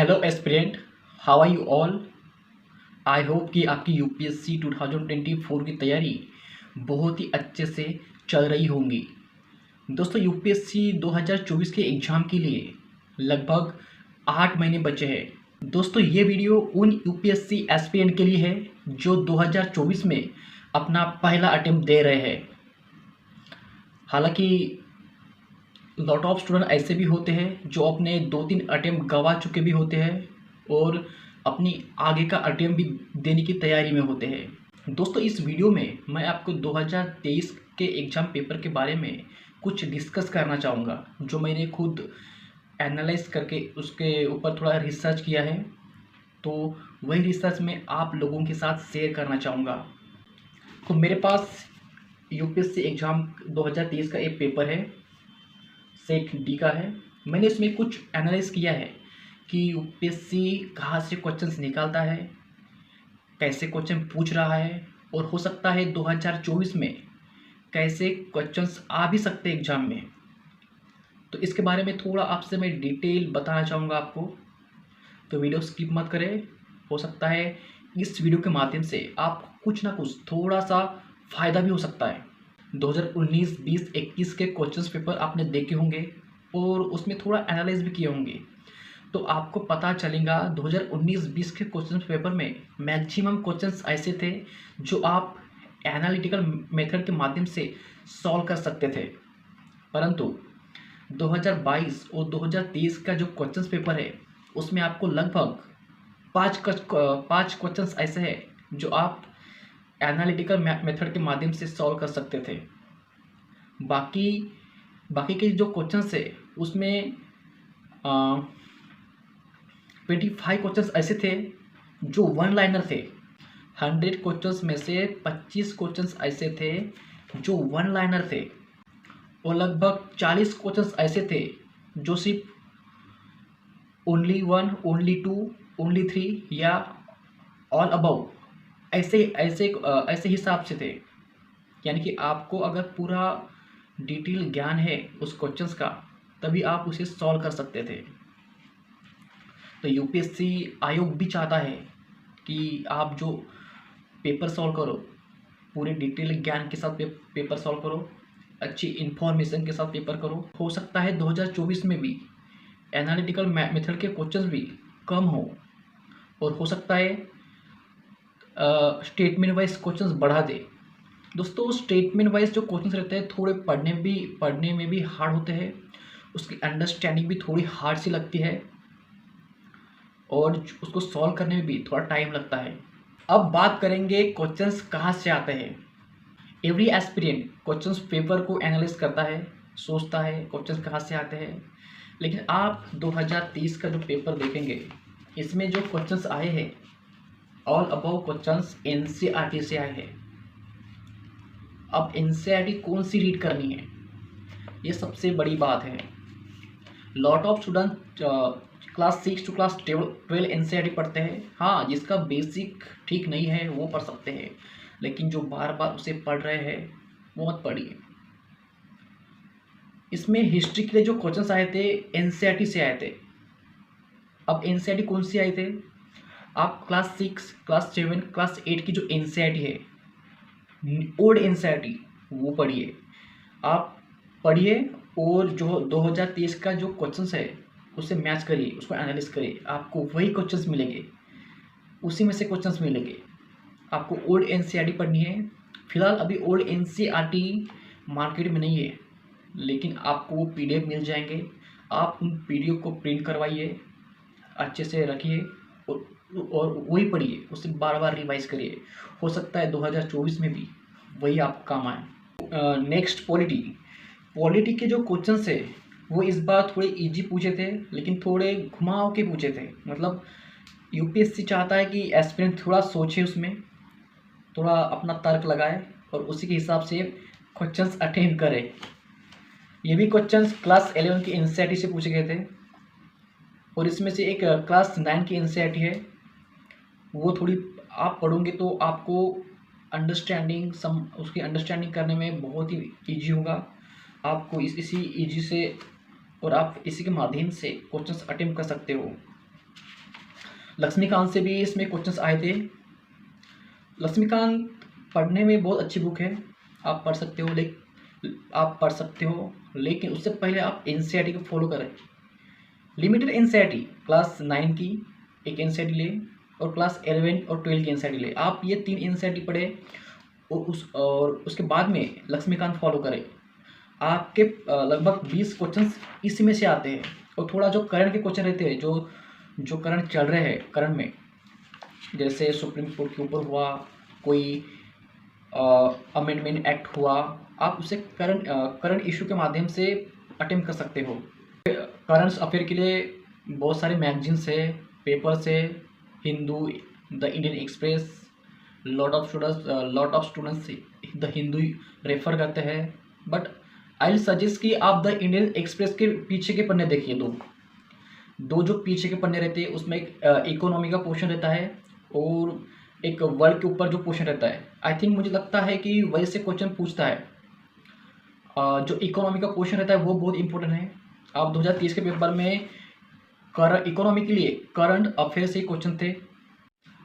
Hello aspirant, how are you all. I hope कि आपकी UPSC 2024 की तैयारी बहुत ही अच्छे से चल रही होंगी। दोस्तों, यूपीएससी 2024 के एग्ज़ाम के लिए लगभग 8 महीने बचे हैं। दोस्तों, ये वीडियो उन यूपीएससी एस्पिरेंट के लिए है जो 2024 में अपना पहला अटेम्प्ट दे रहे हैं। हालांकि लॉट ऑफ स्टूडेंट ऐसे भी होते हैं जो अपने 2-3 अटेम्प्ट गंवा चुके भी होते हैं और अपनी आगे का अटेम्प्ट भी देने की तैयारी में होते हैं। दोस्तों, इस वीडियो में मैं आपको 2023 के एग्ज़ाम पेपर के बारे में कुछ डिस्कस करना चाहूँगा, जो मैंने खुद एनालाइज करके उसके ऊपर थोड़ा रिसर्च किया है। तो वही रिसर्च मैं आप लोगों के साथ शेयर करना चाहूँगा। तो मेरे पास यूपीएससी एग्ज़ाम 2023 का एक पेपर है, सेट डी का है। मैंने इसमें कुछ एनालाइज किया है कि यूपीएससी कहाँ से क्वेश्चंस निकालता है, कैसे क्वेश्चन पूछ रहा है, और हो सकता है 2024 में कैसे क्वेश्चंस आ भी सकते हैं एग्जाम में। तो इसके बारे में थोड़ा आपसे मैं डिटेल बताना चाहूँगा आपको, तो वीडियो स्किप मत करें। हो सकता है इस वीडियो के माध्यम से आपको कुछ ना कुछ थोड़ा सा फ़ायदा भी हो सकता है। 2019, 20, 21 के क्वेश्चंस पेपर आपने देखे होंगे और उसमें थोड़ा एनालाइज भी किए होंगे, तो आपको पता चलेगा 2019-20 के क्वेश्चंस पेपर में मैक्सिमम क्वेश्चंस ऐसे थे जो आप एनालिटिकल मेथड के माध्यम से सॉल्व कर सकते थे। परंतु 2022 और 2023 का जो क्वेश्चंस पेपर है उसमें आपको लगभग पाँच क्वेश्चंस ऐसे हैं जो आप एनालिटिकल मेथड के माध्यम से सॉल्व कर सकते थे। बाकी बाकी के जो क्वेश्चंस है उसमें 25 क्वेश्चंस ऐसे थे जो वन लाइनर थे। 100 क्वेश्चंस में से 25 क्वेश्चंस ऐसे थे जो वन लाइनर थे, और लगभग 40 क्वेश्चंस ऐसे थे जो सिर्फ only one, only two, only three या ऑल अबव ऐसे ऐसे ऐसे हिसाब से थे। यानी कि आपको अगर पूरा डिटेल ज्ञान है उस क्वेश्चंस का, तभी आप उसे सॉल्व कर सकते थे। तो यूपीएससी आयोग भी चाहता है कि आप जो पेपर सॉल्व करो, पूरे डिटेल ज्ञान के साथ पेपर सॉल्व करो, अच्छी इन्फॉर्मेशन के साथ पेपर करो। हो सकता है 2024 में भी एनालिटिकल मेथड के क्वेश्चंस भी कम हो, और हो सकता है स्टेटमेंट वाइज क्वेश्चंस बढ़ा दे। दोस्तों, स्टेटमेंट वाइज जो क्वेश्चंस रहते हैं थोड़े पढ़ने में भी हार्ड होते हैं, उसकी अंडरस्टैंडिंग भी थोड़ी हार्ड सी लगती है, और उसको सॉल्व करने में भी थोड़ा टाइम लगता है। अब बात करेंगे क्वेश्चंस कहाँ से आते हैं। एवरी एस्पिरेंट क्वेश्चंस पेपर को एनालाइज करता है, सोचता है क्वेश्चंस कहाँ से आते हैं। लेकिन आप 2023 का जो पेपर देखेंगे, इसमें जो क्वेश्चंस आए हैं ऑल अबव क्वेश्चंस एनसीईआरटी से आए हैं। अब एनसीईआरटी कौन सी रीड करनी है, ये सबसे बड़ी बात है। Lot of student class 6 to class 12 NCERT पढ़ते हैं। हाँ, जिसका बेसिक ठीक नहीं है वो पढ़ सकते हैं, लेकिन जो बार बार उसे पढ़ रहे हैं वो मत पढ़िए। इसमें हिस्ट्री के लिए जो क्वेश्चंस आए थे एनसीईआरटी से आए थे। अब एनसीईआरटी कौन सी आए थे, आप क्लास 6, क्लास 7, क्लास 8 की जो एनसीईआरटी है, ओल्ड एनसीईआरटी, वो पढ़िए। आप पढ़िए और जो 2023 का जो क्वेश्चंस है उससे मैच करिए, उसको एनालिस करिए, आपको वही क्वेश्चंस मिलेंगे, उसी में से क्वेश्चंस मिलेंगे। आपको ओल्ड एनसीईआरटी पढ़नी है। फिलहाल अभी ओल्ड एनसीईआरटी मार्केट में नहीं है, लेकिन आपको वो पीडीएफ मिल जाएंगे। आप उन पीडीएफ को प्रिंट करवाइए, अच्छे से रखिए और वही पढ़िए, उसे बार बार रिवाइज करिए। हो सकता है 2024 में भी वही आपको काम आए। नेक्स्ट पॉलिटी के जो क्वेश्चंस है वो इस बार थोड़े इजी पूछे थे, लेकिन थोड़े घुमाव के पूछे थे। मतलब यूपीएससी चाहता है कि एस्पिरेंट थोड़ा सोचे, उसमें थोड़ा अपना तर्क लगाए और उसी के हिसाब से क्वेश्चंस अटेम्प्ट करे। ये भी क्वेश्चंस क्लास 11 की एनसीईआरटी से पूछे गए थे, और इसमें से एक क्लास 9 की एनसीईआरटी है। वो थोड़ी आप पढ़ोगे तो आपको उसकी अंडरस्टैंडिंग करने में बहुत ही ईजी होगा। आपको इसी ईजी से और आप इसी के माध्यम से क्वेश्चंस अटेम्प्ट कर सकते हो। लक्ष्मीकांत से भी इसमें क्वेश्चंस आए थे। लक्ष्मीकांत पढ़ने में बहुत अच्छी बुक है, आप पढ़ सकते हो, लेकिन उससे पहले आप एनसीईआरटी को फॉलो करें। लिमिटेड एनसीईआरटी क्लास 9 की एक एनसीईआरटी ले और क्लास 11 और 12 की एनसीईआरटी ले। आप ये 3 एनसीईआरटी पढ़े और उसके बाद में लक्ष्मीकांत फॉलो करें। आपके लगभग 20 क्वेश्चंस इसी में से आते हैं। और थोड़ा जो करंट के क्वेश्चन रहते हैं, जो करंट चल रहे हैं करंट में, जैसे सुप्रीम कोर्ट के ऊपर हुआ, कोई अमेंडमेंट एक्ट हुआ, आप उसे करंट इशू के माध्यम से अटेम्प्ट कर सकते हो। करंट अफेयर के लिए बहुत सारे मैगजीन्स है, पेपर्स है, Hindu, the Indian express, lot of students the Hindu refer करते हैं। बट आई विल सजेस्ट कि आप द इंडियन एक्सप्रेस के पीछे के पन्ने देखिए। दो जो पीछे के पन्ने रहते हैं उसमें एक इकोनॉमी का पोर्शन रहता है और एक वर्ल्ड के ऊपर जो पोर्शन रहता है। आई थिंक मुझे लगता है कि वही से क्वेश्चन पूछता है। जो इकोनॉमी का पोर्शन रहता है वो बहुत इंपॉर्टेंट है। आप 2023 के पेपर में इकोनॉमी के लिए करंट अफेयर से क्वेश्चन थे।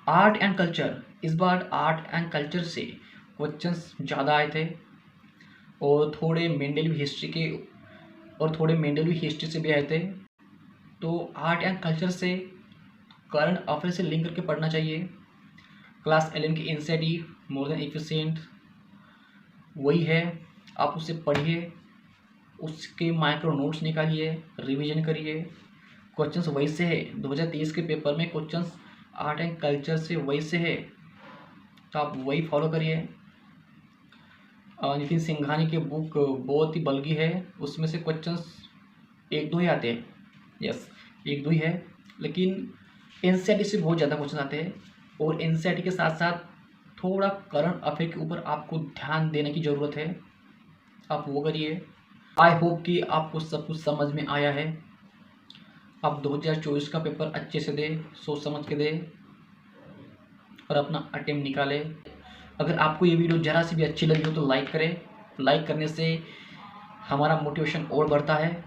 आर्ट एंड कल्चर, इस बार आर्ट एंड कल्चर से क्वेश्चंस ज़्यादा आए थे और थोड़े मेंडल हिस्ट्री से भी आए थे। तो आर्ट एंड कल्चर से करंट अफेयर से लिंक करके पढ़ना चाहिए। क्लास 11 की एनसीईआरटी मोर देन एफिशिएंट वही है, आप उसे पढ़िए, उसके माइक्रो नोट्स निकालिए, रिवीजन करिए। क्वेश्चंस वही से है, 2023 के पेपर में क्वेश्चंस आर्ट एंड कल्चर से वही से है, तो आप वही फॉलो करिए। नितिन सिंघानी की बुक बहुत ही बल्कि है, उसमें से क्वेश्चंस 1-2 ही आते हैं। यस, 1-2 ही है, लेकिन एनसीईआरटी से बहुत ज़्यादा क्वेश्चन आते हैं। और एनसीईआरटी के साथ साथ थोड़ा करंट अफेयर के ऊपर आपको ध्यान देने की ज़रूरत है, आप वो करिए। आई होप कि आपको सब कुछ समझ में आया है। आप 2024 का पेपर अच्छे से दें, सोच समझ के दें और अपना अटेम्प्ट निकालें। अगर आपको ये वीडियो ज़रा सी भी अच्छी लगी हो तो लाइक करें। लाइक करने से हमारा मोटिवेशन और बढ़ता है।